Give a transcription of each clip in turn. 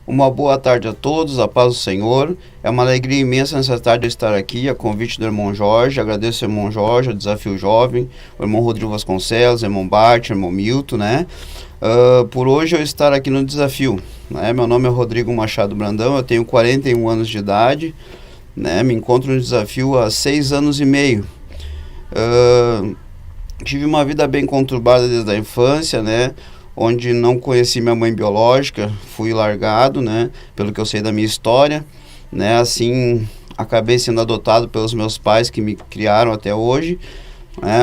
Uma boa tarde a todos, a paz do Senhor. É uma alegria imensa nessa tarde estar aqui, a convite do irmão Jorge. Agradeço ao irmão Jorge, ao Desafio Jovem, o irmão Rodrigo Vasconcelos, o irmão Bart, o irmão Milton, né? Por hoje eu estar aqui no Desafio, né? Meu nome é Rodrigo Machado Brandão, eu tenho 41 anos de idade, né? Me encontro no Desafio há 6 anos e meio. Tive uma vida bem conturbada desde a infância, né? Onde não conheci minha mãe biológica, fui largado, né? Pelo que eu sei da minha história, né? Assim, acabei sendo adotado pelos meus pais que me criaram até hoje.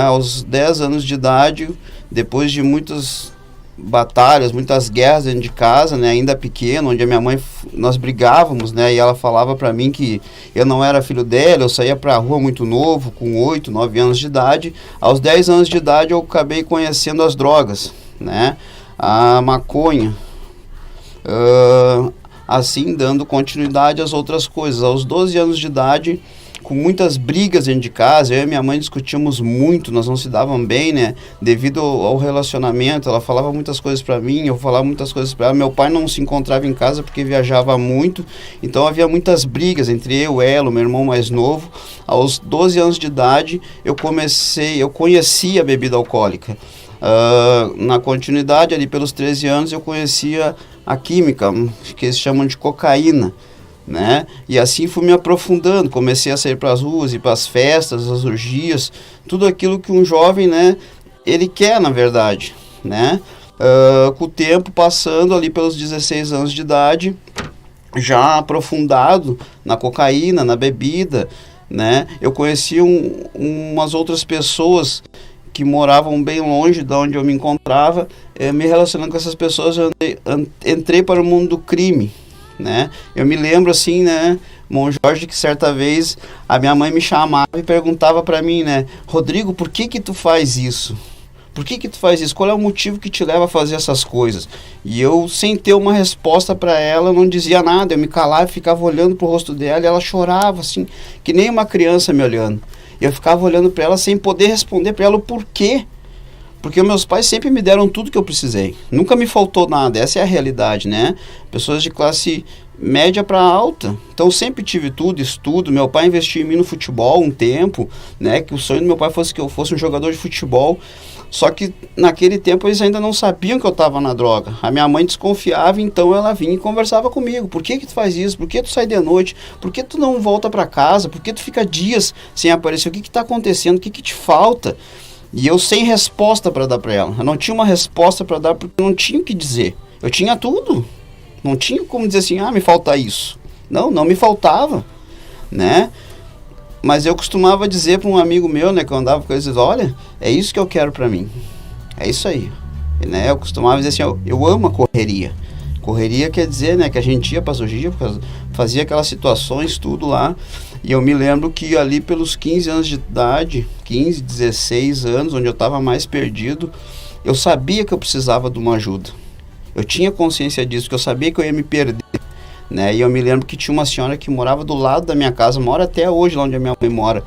Aos 10 anos de idade, depois de muitas batalhas, muitas guerras dentro de casa, né? Ainda pequeno, onde a minha mãe, nós brigávamos, né? E ela falava para mim que eu não era filho dela, eu saía para a rua muito novo, com 8, 9 anos de idade. Aos 10 anos de idade eu acabei conhecendo as drogas, né? A maconha, assim dando continuidade às outras coisas. Aos 12 anos de idade, com muitas brigas dentro de casa, eu e minha mãe discutimos muito, nós não se davam bem, né, devido ao relacionamento. Ela falava muitas coisas para mim, eu falava muitas coisas para ela. Meu pai não se encontrava em casa porque viajava muito, então havia muitas brigas entre eu, ela, o meu irmão mais novo. Aos 12 anos de idade, eu conheci a bebida alcoólica. Na continuidade, ali pelos 13 anos, eu conhecia a química, que eles chamam de cocaína, né? E assim fui me aprofundando, comecei a sair para as ruas, ir para as festas, as orgias, tudo aquilo que um jovem, né, ele quer, na verdade, né? Com o tempo passando ali pelos 16 anos de idade, já aprofundado na cocaína, na bebida, né? Eu conheci umas outras pessoas que moravam bem longe de onde eu me encontrava. Me relacionando com essas pessoas, eu entrei para o mundo do crime, né? Eu me lembro assim, né, irmão Jorge, que certa vez a minha mãe me chamava e perguntava para mim, né, Rodrigo, por que tu faz isso? Por que tu faz isso? Qual é o motivo que te leva a fazer essas coisas? E eu, sem ter uma resposta para ela, não dizia nada. Eu me calava e ficava olhando pro rosto dela, e ela chorava assim, que nem uma criança me olhando. E eu ficava olhando para ela sem poder responder para ela o porquê. Porque meus pais sempre me deram tudo que eu precisei. Nunca me faltou nada, essa é a realidade, né? Pessoas de classe média para alta. Então sempre tive tudo, estudo. Meu pai investiu em mim no futebol um tempo, né? Que o sonho do meu pai fosse que eu fosse um jogador de futebol. Só que naquele tempo eles ainda não sabiam que eu estava na droga. A minha mãe desconfiava, então ela vinha e conversava comigo. Por que tu faz isso? Por que tu sai de noite? Por que tu não volta para casa? Por que tu fica dias sem aparecer? O que está acontecendo? O que te falta? E eu sem resposta para dar para ela. Eu não tinha uma resposta para dar porque eu não tinha o que dizer. Eu tinha tudo. Não tinha como dizer assim, me falta isso. Não me faltava, né? Mas eu costumava dizer para um amigo meu, né, que eu andava com ele, olha, é isso que eu quero para mim. É isso aí. E, né, eu costumava dizer assim, eu amo a correria. Correria quer dizer, né, que a gente ia para as orgias, fazia aquelas situações, tudo lá. E eu me lembro que ali pelos 15 anos de idade, 15, 16 anos, onde eu estava mais perdido, eu sabia que eu precisava de uma ajuda. Eu tinha consciência disso, que eu sabia que eu ia me perder, né? E eu me lembro que tinha uma senhora que morava do lado da minha casa, mora até hoje lá onde a minha mãe mora,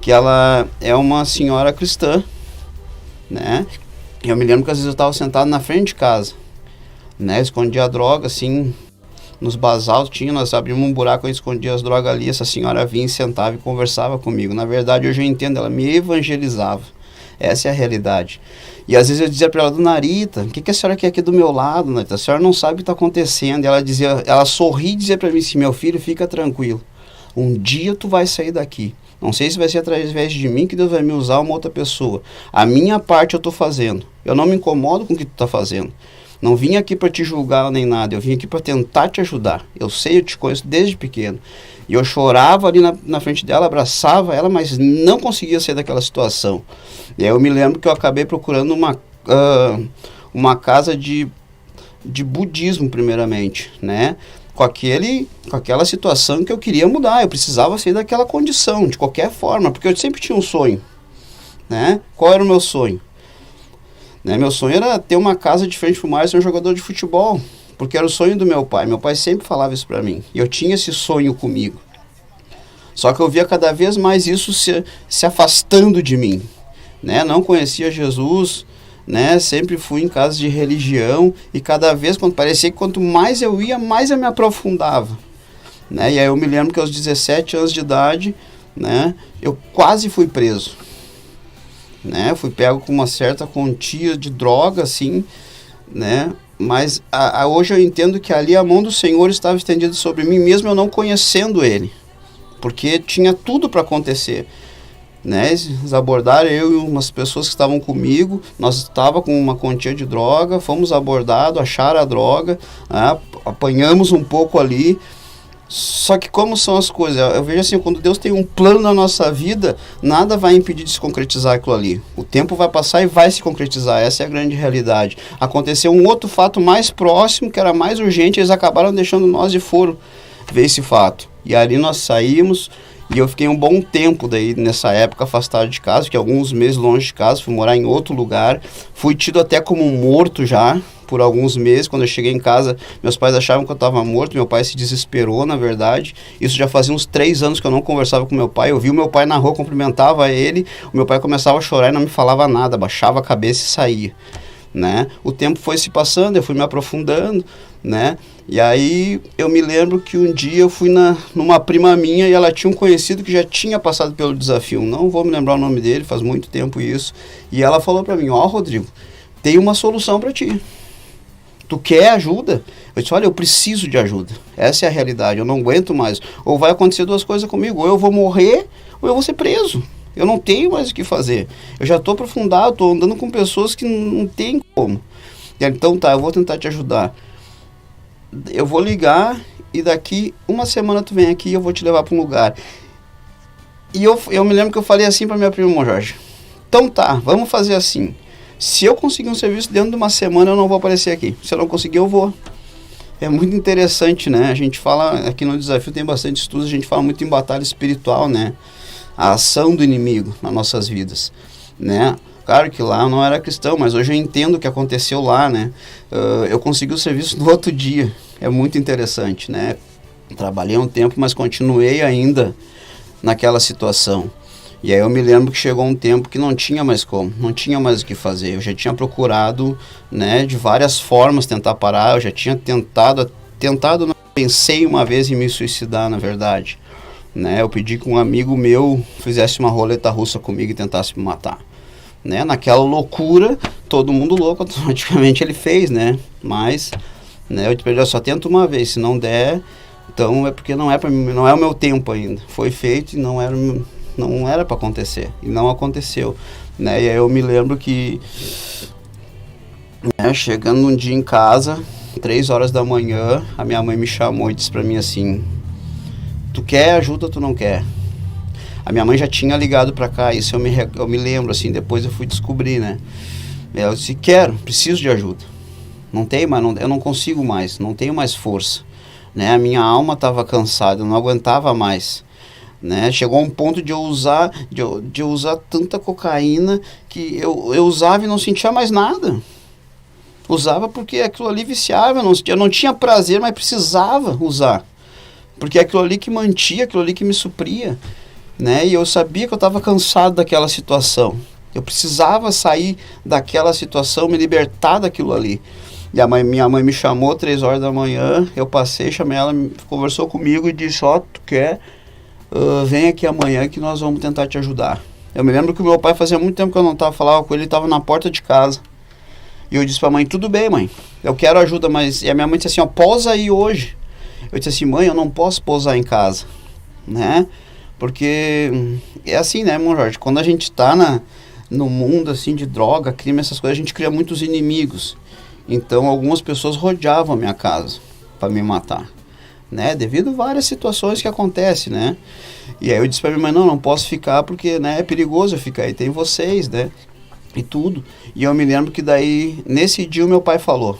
que ela é uma senhora cristã, né? E eu me lembro que às vezes eu estava sentado na frente de casa, né? Escondia a droga, assim, nos basaltos nós abrimos um buraco, eu escondia as drogas ali, essa senhora vinha, sentava e conversava comigo. Na verdade, hoje eu entendo, ela me evangelizava. Essa é a realidade. E às vezes eu dizia para ela, dona Rita, o que a senhora quer aqui do meu lado, Rita? A senhora não sabe o que está acontecendo. E ela sorria e dizia para mim assim, meu filho, fica tranquilo. Um dia tu vai sair daqui. Não sei se vai ser através de mim que Deus vai me usar, uma outra pessoa. A minha parte eu estou fazendo. Eu não me incomodo com o que tu está fazendo. Não vim aqui para te julgar nem nada, eu vim aqui para tentar te ajudar. Eu sei, eu te conheço desde pequeno. E eu chorava ali na frente dela, abraçava ela, mas não conseguia sair daquela situação. E aí eu me lembro que eu acabei procurando uma casa de budismo, primeiramente, né? Com aquela situação que eu queria mudar, eu precisava sair daquela condição, de qualquer forma, porque eu sempre tinha um sonho, né? Qual era o meu sonho? Né? Meu sonho era ter uma casa de frente pro mar e ser um jogador de futebol, porque era o sonho do meu pai. Meu pai sempre falava isso para mim, e eu tinha esse sonho comigo. Só que eu via cada vez mais isso se afastando de mim, né? Não conhecia Jesus, né? Sempre fui em casa de religião e cada vez, quando parecia que quanto mais eu ia, mais eu me aprofundava, né? E aí eu me lembro que aos 17 anos de idade, né, eu quase fui preso, né? Fui pego com uma certa quantia de droga, assim, né? Mas hoje eu entendo que ali a mão do Senhor estava estendida sobre mim, mesmo eu não conhecendo Ele, porque tinha tudo para acontecer, né? Eles abordaram eu e umas pessoas que estavam comigo, nós estávamos com uma quantia de droga, fomos abordados, acharam a droga, né? Apanhamos um pouco ali. Só que como são as coisas, eu vejo assim, quando Deus tem um plano na nossa vida, nada vai impedir de se concretizar aquilo ali. O tempo vai passar e vai se concretizar, essa é a grande realidade. Aconteceu um outro fato mais próximo, que era mais urgente, eles acabaram deixando nós de fora ver esse fato. E ali nós saímos, e eu fiquei um bom tempo daí, nessa época, afastado de casa, fiquei alguns meses longe de casa, fui morar em outro lugar, fui tido até como morto já, por alguns meses. Quando eu cheguei em casa, meus pais achavam que eu estava morto, meu pai se desesperou, na verdade. Isso já fazia uns 3 anos que eu não conversava com meu pai. Eu vi o meu pai na rua, cumprimentava ele, o meu pai começava a chorar e não me falava nada, baixava a cabeça e saía, né? O tempo foi se passando, eu fui me aprofundando, né? E aí eu me lembro que um dia eu fui numa prima minha e ela tinha um conhecido que já tinha passado pelo desafio. Não vou me lembrar o nome dele, faz muito tempo isso. E ela falou para mim, Rodrigo, tem uma solução para ti. Tu quer ajuda? Eu disse, olha, eu preciso de ajuda. Essa é a realidade, eu não aguento mais. Ou vai acontecer 2 coisas comigo, ou eu vou morrer, ou eu vou ser preso. Eu não tenho mais o que fazer. Eu já estou aprofundado, estou andando com pessoas que não tem como. Então tá, eu vou tentar te ajudar. Eu vou ligar e daqui 1 semana tu vem aqui e eu vou te levar para um lugar. E eu me lembro que eu falei assim para minha prima, Jorge. Então tá, vamos fazer assim. Se eu conseguir um serviço dentro de 1 semana, eu não vou aparecer aqui. Se eu não conseguir, eu vou. É muito interessante, né? A gente fala, aqui no Desafio tem bastante estudos, a gente fala muito em batalha espiritual, né? A ação do inimigo nas nossas vidas, né? Claro que lá eu não era cristão, mas hoje eu entendo o que aconteceu lá, né? Eu consegui o serviço no outro dia. É muito interessante, né? Trabalhei um tempo, mas continuei ainda naquela situação. E aí eu me lembro que chegou um tempo que não tinha mais como, não tinha mais o que fazer. Eu já tinha procurado, né, de várias formas tentar parar, eu já tinha tentado, pensei uma vez em me suicidar, na verdade. Né? Eu pedi que um amigo meu fizesse uma roleta russa comigo e tentasse me matar. Né? Naquela loucura, todo mundo louco, automaticamente ele fez, né? Mas, né, eu disse, eu só tento uma vez, se não der, então é porque não é para mim, não é o meu tempo ainda. Foi feito e não era para acontecer, e não aconteceu, né? E aí eu me lembro que, né, chegando um dia em casa, 3 horas da manhã, a minha mãe me chamou e disse para mim assim, tu quer ajuda ou tu não quer? A minha mãe já tinha ligado para cá, isso eu me lembro, assim, depois eu fui descobrir, né? Ela disse, quero, preciso de ajuda, não tem mais, eu não consigo mais, não tenho mais força, né? A minha alma estava cansada, eu não aguentava mais. Né? Chegou a um ponto de eu usar tanta cocaína que eu usava e não sentia mais nada. Usava porque aquilo ali viciava, eu não tinha prazer, mas precisava usar. Porque é aquilo ali que mantia, aquilo ali que me supria. Né? E eu sabia que eu estava cansado daquela situação. Eu precisava sair daquela situação, me libertar daquilo ali. E minha mãe me chamou 3 horas da manhã, eu passei, chamei ela, conversou comigo e disse, tu quer... vem aqui amanhã que nós vamos tentar te ajudar. Eu me lembro que o meu pai fazia muito tempo que eu não falava com ele, ele estava na porta de casa. E eu disse pra mãe, tudo bem, mãe, eu quero ajuda, mas... E a minha mãe disse assim, pousa aí hoje. Eu disse assim, mãe, eu não posso pousar em casa, né? Porque é assim, né, irmão Jorge? Quando a gente tá no mundo, assim, de droga, crime, essas coisas, a gente cria muitos inimigos. Então, algumas pessoas rodeavam a minha casa para me matar. Né, devido a várias situações que acontecem, né? E aí eu disse pra minha mãe, não posso ficar porque, né, é perigoso eu ficar aí, tem vocês, né? E tudo. E eu me lembro que daí, nesse dia o meu pai falou.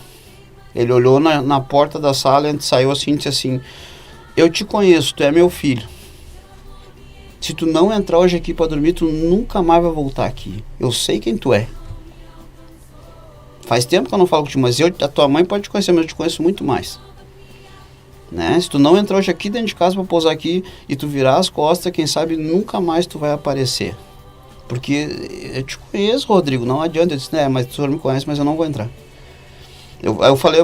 Ele olhou na porta da sala, a gente saiu assim e disse assim, eu te conheço, tu é meu filho. Se tu não entrar hoje aqui pra dormir, tu nunca mais vai voltar aqui. Eu sei quem tu é. Faz tempo que eu não falo contigo, mas a tua mãe pode te conhecer, mas eu te conheço muito mais. Né? Se tu não entrar hoje aqui dentro de casa para pousar aqui e tu virar as costas, quem sabe nunca mais tu vai aparecer. Porque eu te conheço, Rodrigo, não adianta. Eu disse, mas o senhor me conhece, mas eu não vou entrar. Eu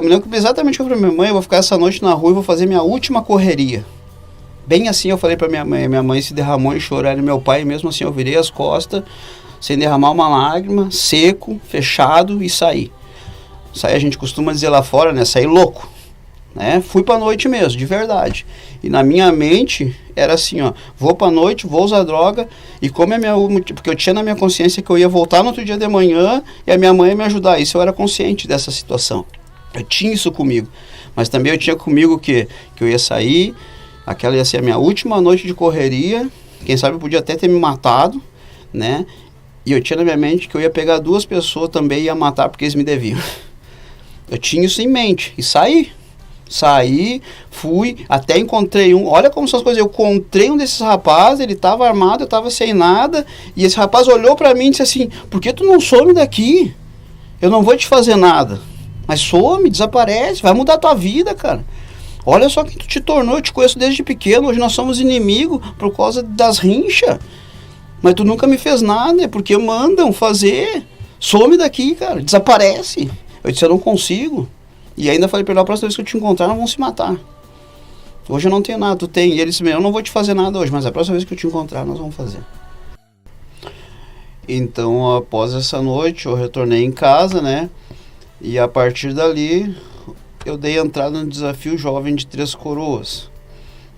me lembro exatamente que eu falei pra minha mãe, eu vou ficar essa noite na rua e vou fazer minha última correria. Bem assim eu falei pra minha mãe se derramou em chorar, e meu pai, mesmo assim, eu virei as costas, sem derramar uma lágrima, seco, fechado, e saí. Saí, a gente costuma dizer lá fora, né, saí louco, né, fui pra noite mesmo, de verdade. E na minha mente, era assim, ó, vou pra noite, vou usar droga, e como é porque eu tinha na minha consciência que eu ia voltar no outro dia de manhã, e a minha mãe ia me ajudar, isso eu era consciente dessa situação. Eu tinha isso comigo, mas também eu tinha comigo que eu ia sair. Aquela ia ser a minha última noite de correria. Quem sabe eu podia até ter me matado, né? E eu tinha na minha mente que eu ia pegar 2 pessoas também e ia matar porque eles me deviam. Eu tinha isso em mente. E saí, fui, até encontrei um. Olha como são as coisas. Eu encontrei um desses rapazes, ele estava armado, eu estava sem nada. E esse rapaz olhou para mim e disse assim: por que tu não some daqui? Eu não vou te fazer nada. Mas some, desaparece, vai mudar a tua vida, cara. Olha só quem tu te tornou, eu te conheço desde pequeno, hoje nós somos inimigos por causa das rinchas. Mas tu nunca me fez nada, é porque mandam fazer. Some daqui, cara, desaparece. Eu disse, eu não consigo. E ainda falei pra ele, a próxima vez que eu te encontrar, nós vamos se matar. Hoje eu não tenho nada, tu tem. E ele disse, eu não vou te fazer nada hoje, mas a próxima vez que eu te encontrar, nós vamos fazer. Então, após essa noite, eu retornei em casa, né? E a partir dali, eu dei entrada no desafio jovem de Três Coroas.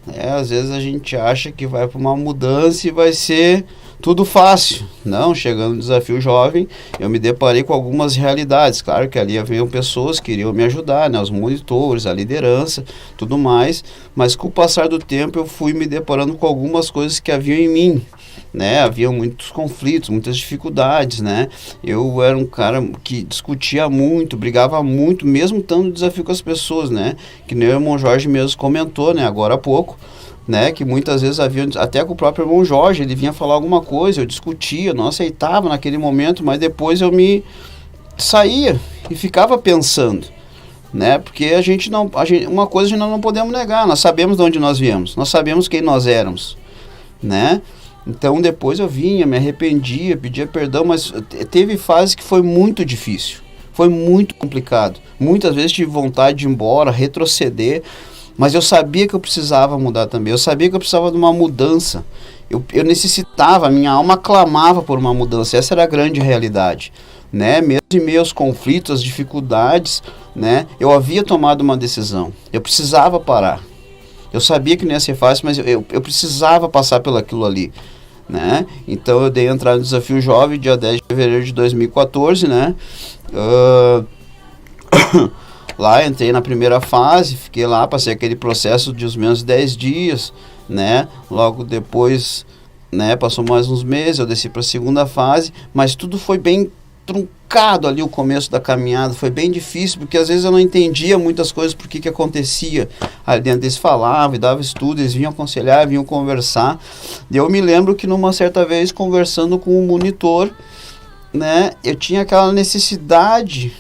Às vezes a gente acha que vai para uma mudança e vai ser tudo fácil. Não, chegando no desafio jovem, eu me deparei com algumas realidades. Claro que ali haviam pessoas que queriam me ajudar, né? Os monitores, a liderança, tudo mais. Mas com o passar do tempo eu fui me deparando com algumas coisas que haviam em mim. Né, havia muitos conflitos, muitas dificuldades, né? Eu era um cara que discutia muito, brigava muito, mesmo estando no desafio com as pessoas, né? Que nem o irmão Jorge mesmo comentou, né? Agora há pouco, né? Que muitas vezes havia, até com o próprio irmão Jorge, ele vinha falar alguma coisa, eu discutia, não aceitava naquele momento, mas depois eu me saía e ficava pensando, né? Porque uma coisa a gente não podemos negar, nós sabemos de onde nós viemos, nós sabemos quem nós éramos, né? Então depois eu vinha, me arrependia, pedia perdão, mas teve fases que foi muito difícil, foi muito complicado. Muitas vezes tive vontade de ir embora, retroceder, mas eu sabia que eu precisava mudar também, eu sabia que eu precisava de uma mudança. Eu necessitava, a minha alma clamava por uma mudança, essa era a grande realidade, né? Mesmo em meio aos conflitos, às dificuldades, né? Eu havia tomado uma decisão, eu precisava parar. Eu sabia que não ia ser fácil, mas eu precisava passar pelo aquilo ali, né? Então eu dei entrada no Desafio Jovem, dia 10 de fevereiro de 2014, né? Lá entrei na primeira fase, fiquei lá, passei aquele processo de os menos 10 dias, né? Logo depois, né, passou mais uns meses, eu desci para a segunda fase, mas tudo foi bem truncado ali, o começo da caminhada, foi bem difícil, porque às vezes eu não entendia muitas coisas, por que acontecia ali dentro. Eles falavam e davam estudo, eles vinham aconselhar, vinham conversar, e eu me lembro que numa certa vez, conversando com um monitor, né, eu tinha aquela necessidade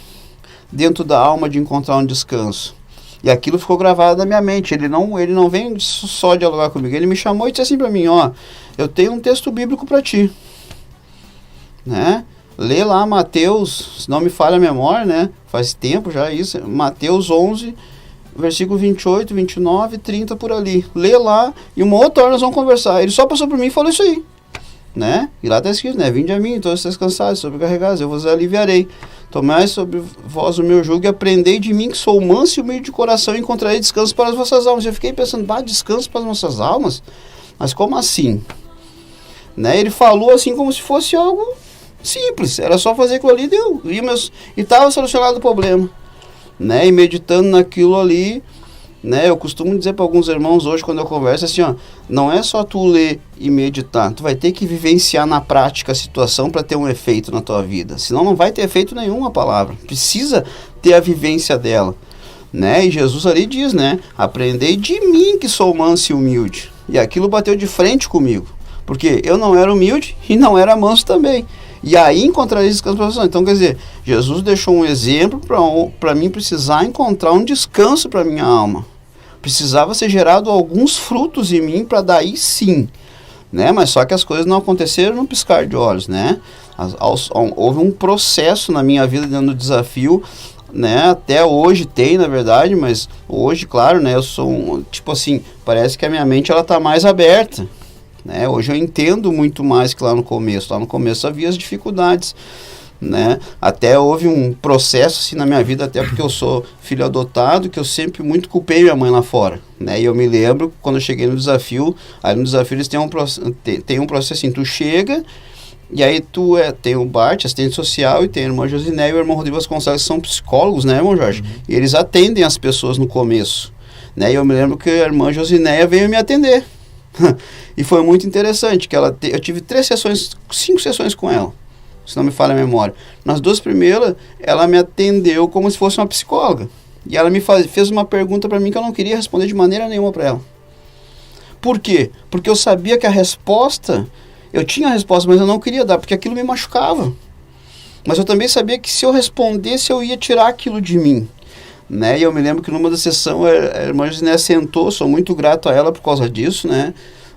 dentro da alma de encontrar um descanso, e aquilo ficou gravado na minha mente. Ele não vem só dialogar comigo, ele me chamou e disse assim para mim, ó, eu tenho um texto bíblico para ti, né? Lê lá Mateus, se não me falha a memória, né? Faz tempo já isso, Mateus 11, versículo 28, 29, 30 por ali. Lê lá e uma outra hora nós vamos conversar. Ele só passou por mim e falou isso aí, né? E lá está escrito, né? Vinde a mim, todos vocês cansados, sobrecarregados, eu vos aliviarei. Tomai sobre vós o meu jugo e aprendei de mim, que sou manso e humilde de coração, e encontrarei descanso para as vossas almas. Eu fiquei pensando, descanso para as nossas almas? Mas como assim? Né? Ele falou assim como se fosse algo simples, era só fazer aquilo ali, deu, e estava solucionado o problema, né? E meditando naquilo ali, né? Eu costumo dizer para alguns irmãos hoje, quando eu converso, assim, ó, não é só tu ler e meditar, tu vai ter que vivenciar na prática a situação para ter um efeito na tua vida, senão não vai ter efeito nenhum a palavra, precisa ter a vivência dela, né? E Jesus ali diz, né? Aprendei de mim, que sou manso e humilde, e aquilo bateu de frente comigo, porque eu não era humilde e não era manso também. E aí encontraria descanso para você. Então, quer dizer, Jesus deixou um exemplo para mim precisar encontrar um descanso para minha alma. Precisava ser gerado alguns frutos em mim para daí sim, né? Mas só que as coisas não aconteceram num piscar de olhos, né? Houve um processo na minha vida dentro do desafio, né? Até hoje tem, na verdade, mas hoje, claro, né? Eu sou tipo assim, parece que a minha mente ela tá mais aberta, né? Hoje eu entendo muito mais que lá no começo. Lá no começo havia as dificuldades, né? Até houve um processo assim na minha vida, até porque eu sou filho adotado, que eu sempre muito culpei minha mãe lá fora, né? E eu me lembro quando eu cheguei no desafio, aí no desafio eles têm um processo assim, tu chega e aí tem o Bart, assistente social, e tem a irmã Josiné e o irmão Rodrigo Vasconcelos, que são psicólogos, né, irmão Jorge? E eles atendem as pessoas no começo, né? E eu me lembro que a irmã Josiné veio me atender. E foi muito interessante, que eu tive 5 sessões com ela, se não me falha a memória. Nas 2 primeiras, ela me atendeu como se fosse uma psicóloga. E ela fez uma pergunta para mim que eu não queria responder de maneira nenhuma para ela. Por quê? Porque eu sabia que eu tinha a resposta, mas eu não queria dar, porque aquilo me machucava. Mas eu também sabia que se eu respondesse, eu ia tirar aquilo de mim, né? E eu me lembro que numa da sessão, a irmã Josiné sentou, sou muito grato a ela por causa disso, né?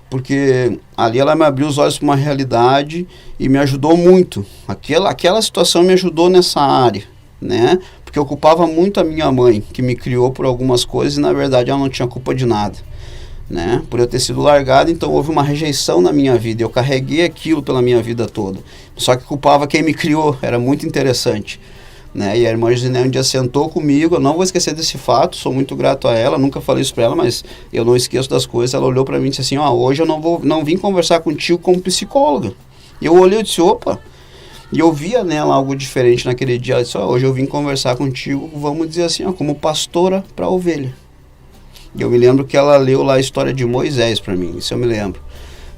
Porque ali ela me abriu os olhos para uma realidade e me ajudou muito. Aquela situação me ajudou nessa área, né? Porque eu culpava muito a minha mãe, que me criou por algumas coisas e na verdade ela não tinha culpa de nada, né? Por eu ter sido largado, então houve uma rejeição na minha vida. Eu carreguei aquilo pela minha vida toda. Só que culpava quem me criou, era muito interessante, né? E a irmã Josiné um dia sentou comigo, eu não vou esquecer desse fato, sou muito grato a ela, nunca falei isso para ela, mas eu não esqueço das coisas. Ela olhou para mim e disse assim, hoje eu não vim conversar contigo como psicóloga. E eu olhei e disse, opa, e eu via nela algo diferente naquele dia. Ela disse, hoje eu vim conversar contigo, vamos dizer assim, como pastora para ovelha. E eu me lembro que ela leu lá a história de Moisés para mim, isso eu me lembro,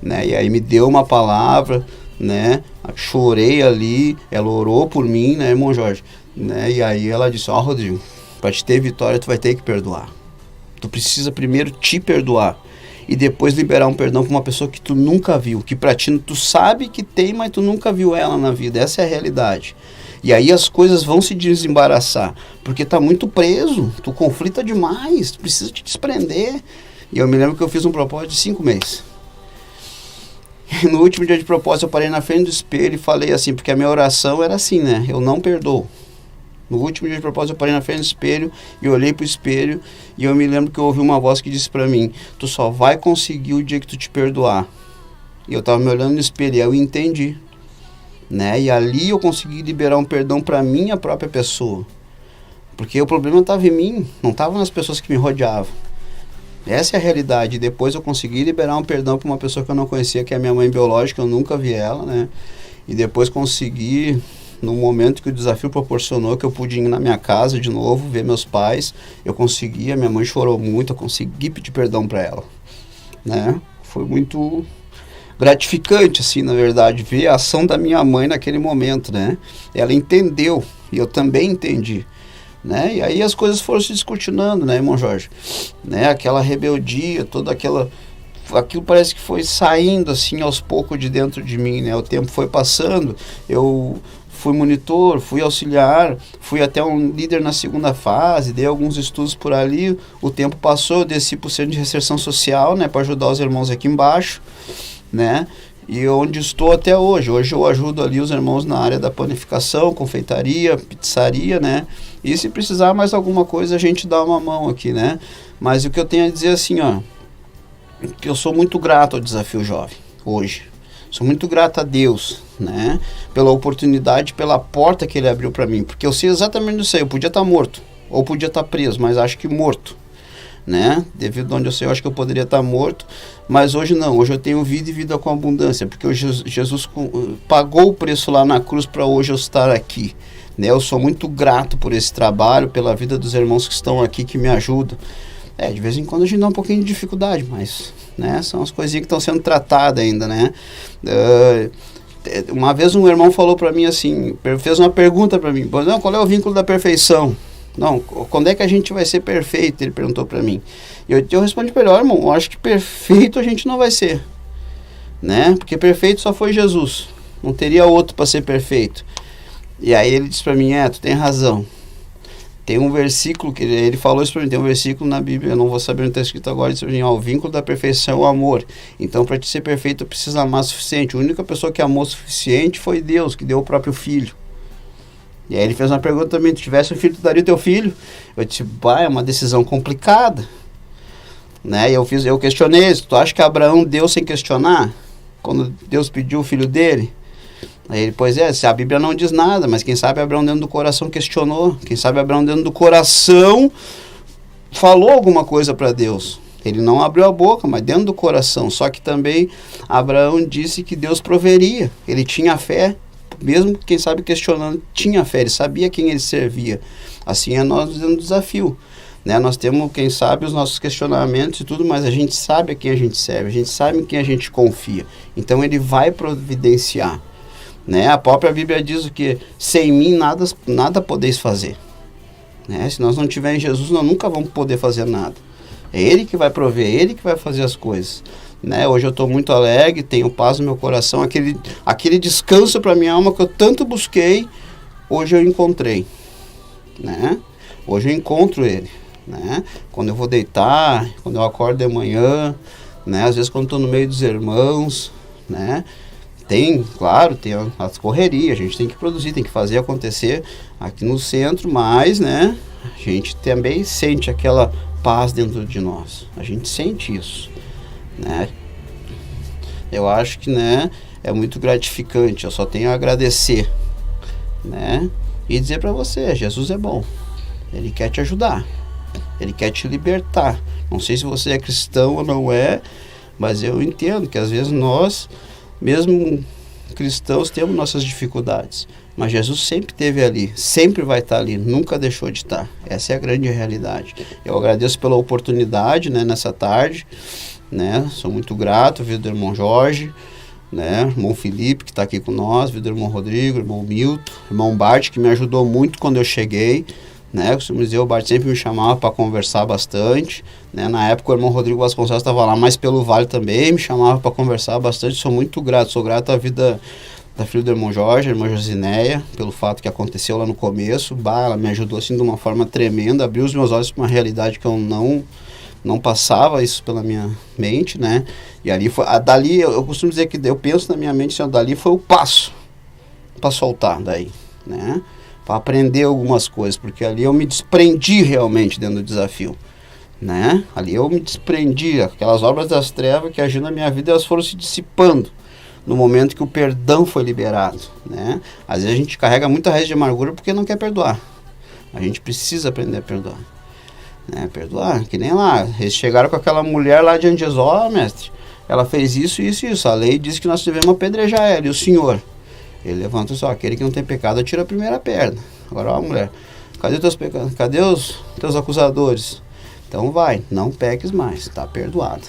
né? E aí me deu uma palavra, né? Chorei ali, ela orou por mim, né, irmão Jorge? Né? E aí ela disse, Rodrigo, para te ter vitória tu vai ter que perdoar. Tu precisa primeiro te perdoar e depois liberar um perdão para uma pessoa que tu nunca viu, que pra ti tu sabe que tem, mas tu nunca viu ela na vida. Essa é a realidade. E aí as coisas vão se desembaraçar, porque tá muito preso, tu conflita demais, tu precisa te desprender. E eu me lembro que eu fiz um propósito de 5 meses. E no último dia de propósito eu parei na frente do espelho e falei assim, porque a minha oração era assim, né? Eu não perdoo. No último dia de propósito eu parei na frente do espelho e olhei pro espelho e eu me lembro que eu ouvi uma voz que disse pra mim, tu só vai conseguir o dia que tu te perdoar. E eu tava me olhando no espelho e eu entendi, né? E ali eu consegui liberar um perdão para minha própria pessoa, porque o problema estava em mim, não estava nas pessoas que me rodeavam. Essa é a realidade. Depois eu consegui liberar um perdão para uma pessoa que eu não conhecia, que é a minha mãe biológica, eu nunca vi ela, né? E depois consegui, no momento que o desafio proporcionou, que eu pude ir na minha casa de novo, ver meus pais, eu consegui, a minha mãe chorou muito, eu consegui pedir perdão para ela, né? Foi muito gratificante, assim, na verdade, ver a ação da minha mãe naquele momento, né? Ela entendeu, e eu também entendi, né? E aí as coisas foram se descortinando, né, irmão Jorge? Né? Aquela rebeldia, aquilo parece que foi saindo, assim, aos poucos de dentro de mim, né? O tempo foi passando, eu fui monitor, fui auxiliar, fui até um líder na segunda fase, dei alguns estudos por ali, o tempo passou, eu desci para o centro de reinserção social, né, para ajudar os irmãos aqui embaixo, né, e onde estou até hoje. Hoje eu ajudo ali os irmãos na área da panificação, confeitaria, pizzaria, né, e se precisar mais alguma coisa a gente dá uma mão aqui, né, mas o que eu tenho a dizer assim, que eu sou muito grato ao Desafio Jovem, hoje, sou muito grato a Deus, né, pela oportunidade, pela porta que Ele abriu para mim, porque eu sei exatamente isso aí, eu podia estar morto, ou podia estar preso, mas acho que morto, né, devido a onde eu sei, eu acho que eu poderia estar morto, mas hoje não, hoje eu tenho vida e vida com abundância, porque Jesus pagou o preço lá na cruz para hoje eu estar aqui, né, eu sou muito grato por esse trabalho, pela vida dos irmãos que estão aqui, que me ajudam. De vez em quando a gente dá um pouquinho de dificuldade, mas, né, são as coisinhas que estão sendo tratadas ainda, né. Uma vez um irmão falou para mim assim, fez uma pergunta para mim, não, qual é o vínculo da perfeição? Não, quando é que a gente vai ser perfeito? Ele perguntou para mim. E eu respondi para ele, irmão, eu acho que perfeito a gente não vai ser, né, porque perfeito só foi Jesus, não teria outro para ser perfeito. E aí ele disse para mim, tu tem razão. Tem um versículo, que ele falou isso para mim, tem um versículo na Bíblia, eu não vou saber onde está escrito agora, diz assim, ó, o vínculo da perfeição é o amor. Então, para te ser perfeito, precisa amar o suficiente. A única pessoa que amou o suficiente foi Deus, que deu o próprio filho. E aí ele fez uma pergunta também, se tivesse um filho, tu daria o teu filho? Eu disse, é uma decisão complicada. Né? E eu questionei isso, tu acha que Abraão deu sem questionar? Quando Deus pediu o filho dele? Aí ele, pois se a Bíblia não diz nada, mas quem sabe Abraão dentro do coração questionou, quem sabe Abraão dentro do coração falou alguma coisa para Deus. Ele não abriu a boca, mas dentro do coração. Só que também Abraão disse que Deus proveria, ele tinha fé, mesmo quem sabe questionando, tinha fé, ele sabia quem ele servia. Assim é nós dentro do desafio. Né? Nós temos, quem sabe, os nossos questionamentos e tudo, mas a gente sabe a quem a gente serve, a gente sabe em quem a gente confia. Então ele vai providenciar. Né? A própria Bíblia diz o que? Sem mim nada podeis fazer. Né? Se nós não tivermos Jesus, nós nunca vamos poder fazer nada. É Ele que vai prover, é Ele que vai fazer as coisas. Né? Hoje eu estou muito alegre, tenho paz no meu coração, aquele descanso para minha alma que eu tanto busquei, hoje eu encontrei. Né? Hoje eu encontro Ele. Né? Quando eu vou deitar, quando eu acordo de manhã, né? Às vezes quando estou no meio dos irmãos, né? Tem as correrias, a gente tem que produzir, tem que fazer acontecer aqui no centro, mas, né, a gente também sente aquela paz dentro de nós, a gente sente isso, né, eu acho que, né, é muito gratificante, eu só tenho a agradecer, né, e dizer para você, Jesus é bom, Ele quer te ajudar, Ele quer te libertar, não sei se você é cristão ou não é, mas eu entendo que às vezes nós, mesmo cristãos, temos nossas dificuldades, mas Jesus sempre esteve ali, sempre vai estar ali, nunca deixou de estar. Essa é a grande realidade. Eu agradeço pela oportunidade, né, nessa tarde, né, sou muito grato, viu, do irmão Jorge, né, irmão Felipe, que está aqui com nós, viu, do irmão Rodrigo, irmão Milton, irmão Bart, que me ajudou muito quando eu cheguei. Né, o Bart sempre me chamava para conversar bastante, né, na época o irmão Rodrigo Vasconcelos estava lá, mas pelo Vale também me chamava para conversar bastante, sou muito grato, sou grato à vida da filha do irmão Jorge, a irmã Josinéia, pelo fato que aconteceu lá no começo, ela me ajudou assim de uma forma tremenda, abriu os meus olhos para uma realidade que eu não passava isso pela minha mente, né, e ali foi, dali eu costumo dizer que eu penso na minha mente, assim, dali foi o passo para soltar daí, né, para aprender algumas coisas, porque ali eu me desprendi realmente dentro do desafio, né? Ali eu me desprendi, aquelas obras das trevas que agiam na minha vida, elas foram se dissipando no momento que o perdão foi liberado, né? Às vezes a gente carrega muita raiz de amargura porque não quer perdoar, a gente precisa aprender a perdoar, né? Perdoar, que nem lá, eles chegaram com aquela mulher lá diante de Jesus, mestre, ela fez isso, isso e isso, a lei diz que nós devemos apedrejar ela, e o senhor? Ele levanta só, aquele que não tem pecado atira a primeira pedra. Agora, ó, mulher, cadê os teus pecados? Cadê os teus acusadores? Então vai, não peques mais, está perdoado.